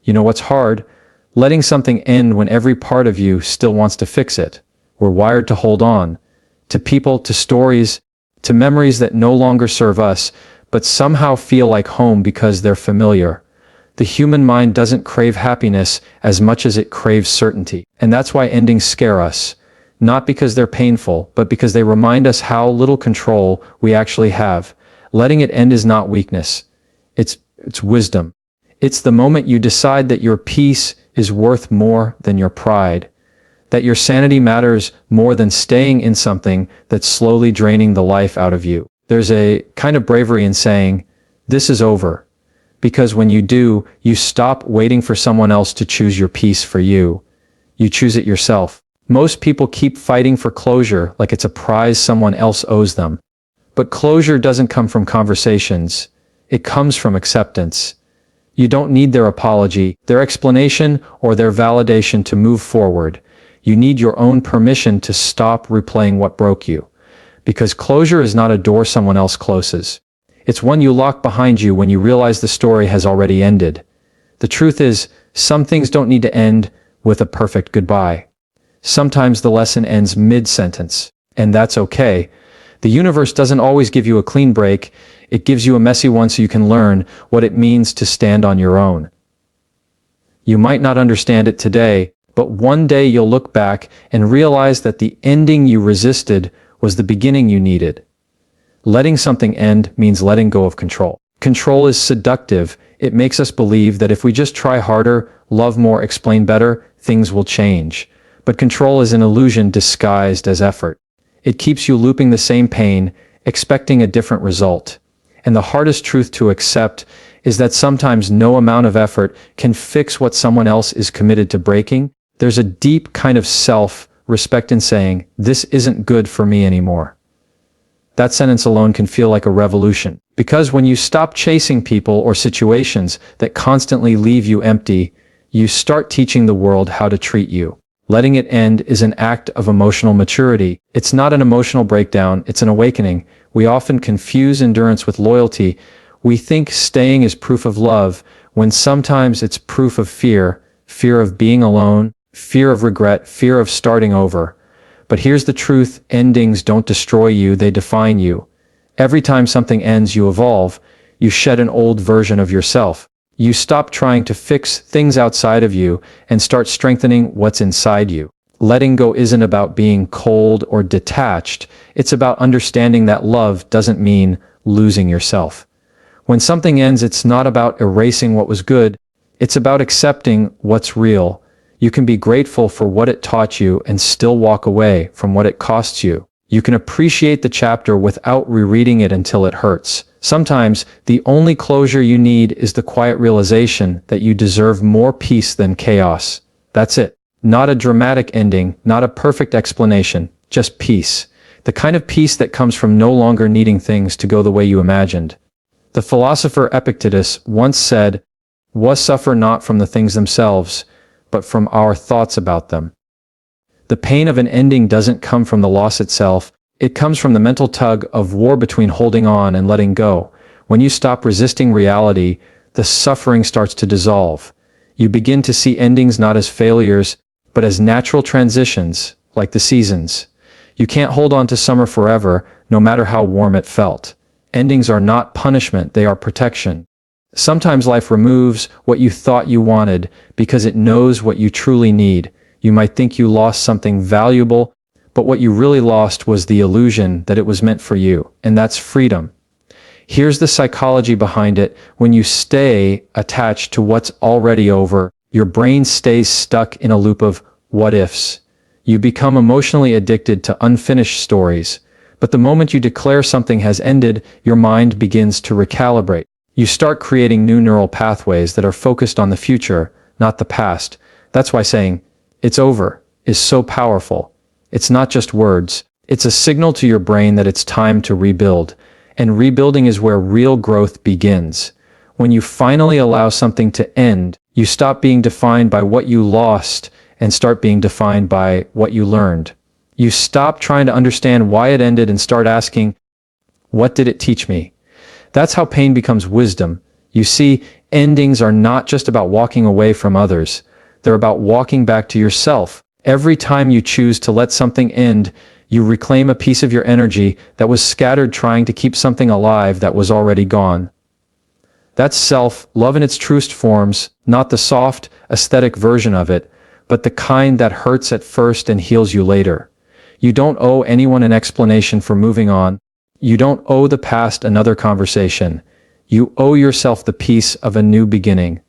You know what's hard? Letting something end when every part of you still wants to fix it. We're wired to hold on. To people, to stories, to memories that no longer serve us, but somehow feel like home because they're familiar. The human mind doesn't crave happiness as much as it craves certainty. And that's why endings scare us. Not because they're painful, but because they remind us how little control we actually have. Letting it end is not weakness. It's wisdom. It's the moment you decide that your peace is worth more than your pride, that your sanity matters more than staying in something that's slowly draining the life out of you. There's a kind of bravery in saying, this is over. Because when you do, you stop waiting for someone else to choose your peace for you. You choose it yourself. Most people keep fighting for closure like it's a prize someone else owes them. But closure doesn't come from conversations. It comes from acceptance. You don't need their apology, their explanation, or their validation to move forward. You need your own permission to stop replaying what broke you. Because closure is not a door someone else closes. It's one you lock behind you when you realize the story has already ended. The truth is, some things don't need to end with a perfect goodbye. Sometimes the lesson ends mid-sentence, and that's okay. The universe doesn't always give you a clean break. It gives you a messy one so you can learn what it means to stand on your own. You might not understand it today, but one day you'll look back and realize that the ending you resisted was the beginning you needed. Letting something end means letting go of control. Control is seductive. It makes us believe that if we just try harder, love more, explain better, things will change. But control is an illusion disguised as effort. It keeps you looping the same pain, expecting a different result. And the hardest truth to accept is that sometimes no amount of effort can fix what someone else is committed to breaking. There's a deep kind of self-respect in saying, this isn't good for me anymore. That sentence alone can feel like a revolution. Because when you stop chasing people or situations that constantly leave you empty, you start teaching the world how to treat you. Letting it end is an act of emotional maturity. It's not an emotional breakdown, it's an awakening. We often confuse endurance with loyalty. We think staying is proof of love, when sometimes it's proof of fear. Fear of being alone, fear of regret, fear of starting over. But here's the truth, endings don't destroy you, they define you. Every time something ends, you evolve. You shed an old version of yourself. You stop trying to fix things outside of you and start strengthening what's inside you. Letting go isn't about being cold or detached. It's about understanding that love doesn't mean losing yourself. When something ends, it's not about erasing what was good. It's about accepting what's real. You can be grateful for what it taught you and still walk away from what it costs you. You can appreciate the chapter without rereading it until it hurts. Sometimes, the only closure you need is the quiet realization that you deserve more peace than chaos. That's it. Not a dramatic ending, not a perfect explanation, just peace. The kind of peace that comes from no longer needing things to go the way you imagined. The philosopher Epictetus once said, "We suffer not from the things themselves, but from our thoughts about them." The pain of an ending doesn't come from the loss itself. It comes from the mental tug of war between holding on and letting go. When you stop resisting reality, the suffering starts to dissolve. You begin to see endings not as failures, but as natural transitions, like the seasons. You can't hold on to summer forever, no matter how warm it felt. Endings are not punishment, they are protection. Sometimes life removes what you thought you wanted because it knows what you truly need. You might think you lost something valuable, but what you really lost was the illusion that it was meant for you, and that's freedom. Here's the psychology behind it. When you stay attached to what's already over, your brain stays stuck in a loop of what-ifs. You become emotionally addicted to unfinished stories. But the moment you declare something has ended, your mind begins to recalibrate. You start creating new neural pathways that are focused on the future, not the past. That's why saying, "It's over," is so powerful. It's not just words. It's a signal to your brain that it's time to rebuild. And rebuilding is where real growth begins. When you finally allow something to end, you stop being defined by what you lost and start being defined by what you learned. You stop trying to understand why it ended and start asking, what did it teach me? That's how pain becomes wisdom. You see, Endings are not just about walking away from others. They're about walking back to yourself. Every time you choose to let something end, you reclaim a piece of your energy that was scattered trying to keep something alive that was already gone. That's self-love in its truest forms, not the soft, aesthetic version of it, but the kind that hurts at first and heals you later. You don't owe anyone an explanation for moving on. You don't owe the past another conversation. You owe yourself the peace of a new beginning.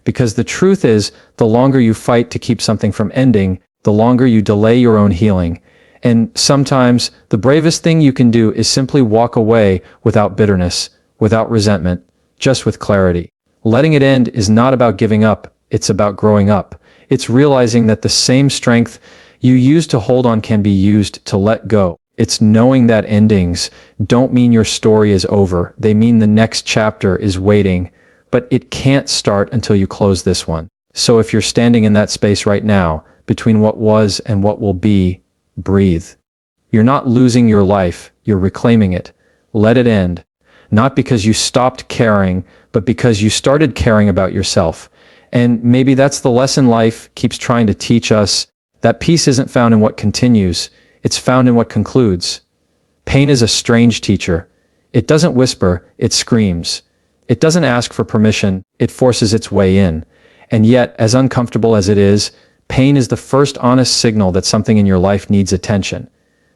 Because the truth is, the longer you fight to keep something from ending, the longer you delay your own healing. And sometimes, the bravest thing you can do is simply walk away without bitterness, without resentment, just with clarity. Letting it end is not about giving up, it's about growing up. It's realizing that the same strength you use to hold on can be used to let go. It's knowing that endings don't mean your story is over, they mean the next chapter is waiting, but it can't start until you close this one. So if you're standing in that space right now, between what was and what will be, breathe. You're not losing your life, you're reclaiming it. Let it end. Not because you stopped caring, but because you started caring about yourself. And maybe that's the lesson life keeps trying to teach us, that peace isn't found in what continues, it's found in what concludes. Pain is a strange teacher. It doesn't whisper, it screams. It doesn't ask for permission, it forces its way in. And yet, as uncomfortable as it is, pain is the first honest signal that something in your life needs attention.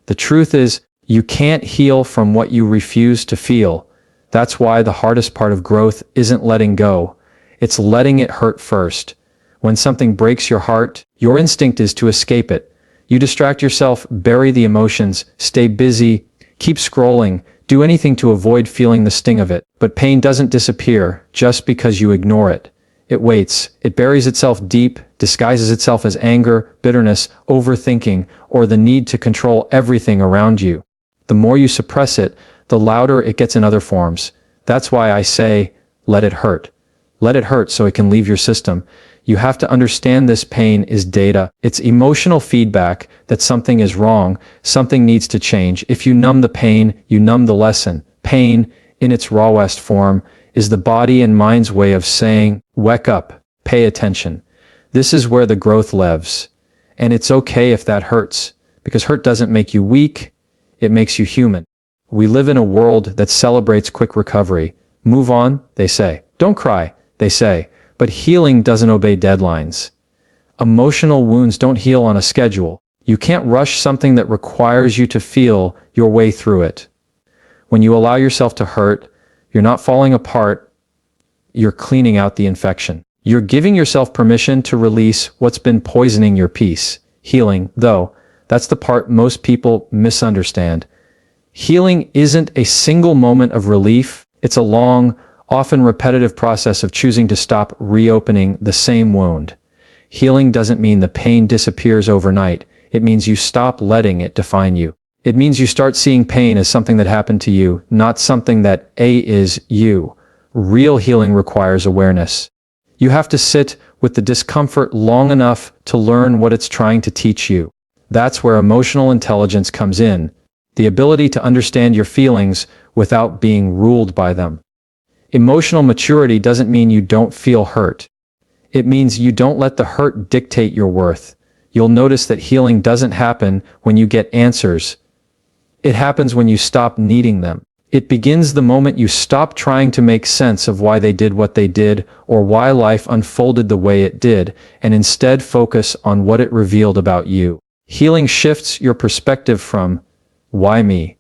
The truth is, you can't heal from what you refuse to feel. That's why the hardest part of growth isn't letting go. It's letting it hurt first. When something breaks your heart, your instinct is to escape it. You distract yourself, bury the emotions, stay busy, keep scrolling, do anything to avoid feeling the sting of it. But pain doesn't disappear just because you ignore it. It waits. It buries itself deep, disguises itself as anger, bitterness, overthinking, or the need to control everything around you. The more you suppress it, the louder it gets in other forms. That's why I say, let it hurt. Let it hurt so it can leave your system. You have to understand this pain is data. It's emotional feedback that something is wrong, something needs to change. If you numb the pain, you numb the lesson. Pain, in its rawest form, is the body and mind's way of saying, wake up, pay attention. This is where the growth lives. And it's okay if that hurts, because hurt doesn't make you weak, it makes you human. We live in a world that celebrates quick recovery. Move on, they say. Don't cry, they say. But healing doesn't obey deadlines. Emotional wounds don't heal on a schedule. You can't rush something that requires you to feel your way through it. When you allow yourself to hurt, you're not falling apart, you're cleaning out the infection. You're giving yourself permission to release what's been poisoning your peace. Healing, though, that's the part most people misunderstand. Healing isn't a single moment of relief. It's a long, often repetitive process of choosing to stop reopening the same wound. Healing doesn't mean the pain disappears overnight. It means you stop letting it define you. It means you start seeing pain as something that happened to you, not something that is you. Real healing requires awareness. You have to sit with the discomfort long enough to learn what it's trying to teach you. That's where emotional intelligence comes in. The ability to understand your feelings without being ruled by them. Emotional maturity doesn't mean you don't feel hurt. It means you don't let the hurt dictate your worth. You'll notice that healing doesn't happen when you get answers. It happens when you stop needing them. It begins the moment you stop trying to make sense of why they did what they did or why life unfolded the way it did, and instead focus on what it revealed about you. Healing shifts your perspective from, why me,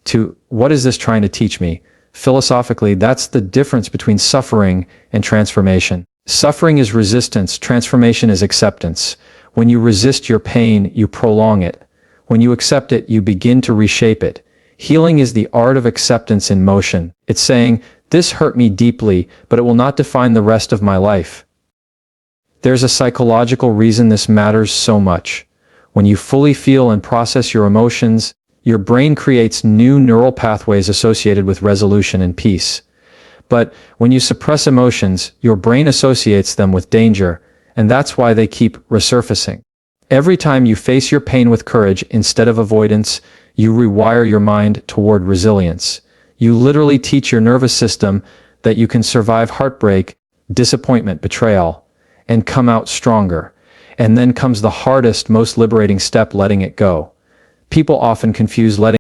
to, what is this trying to teach me? Philosophically, that's the difference between suffering and transformation. Suffering is resistance, transformation is acceptance. When you resist your pain, you prolong it. When you accept it, you begin to reshape it. Healing is the art of acceptance in motion. It's saying, this hurt me deeply, but it will not define the rest of my life. There's a psychological reason this matters so much. When you fully feel and process your emotions, your brain creates new neural pathways associated with resolution and peace. But when you suppress emotions, your brain associates them with danger, and that's why they keep resurfacing. Every time you face your pain with courage instead of avoidance, you rewire your mind toward resilience. You literally teach your nervous system that you can survive heartbreak, disappointment, betrayal, and come out stronger. And then comes the hardest, most liberating step, letting it go. People often confuse letting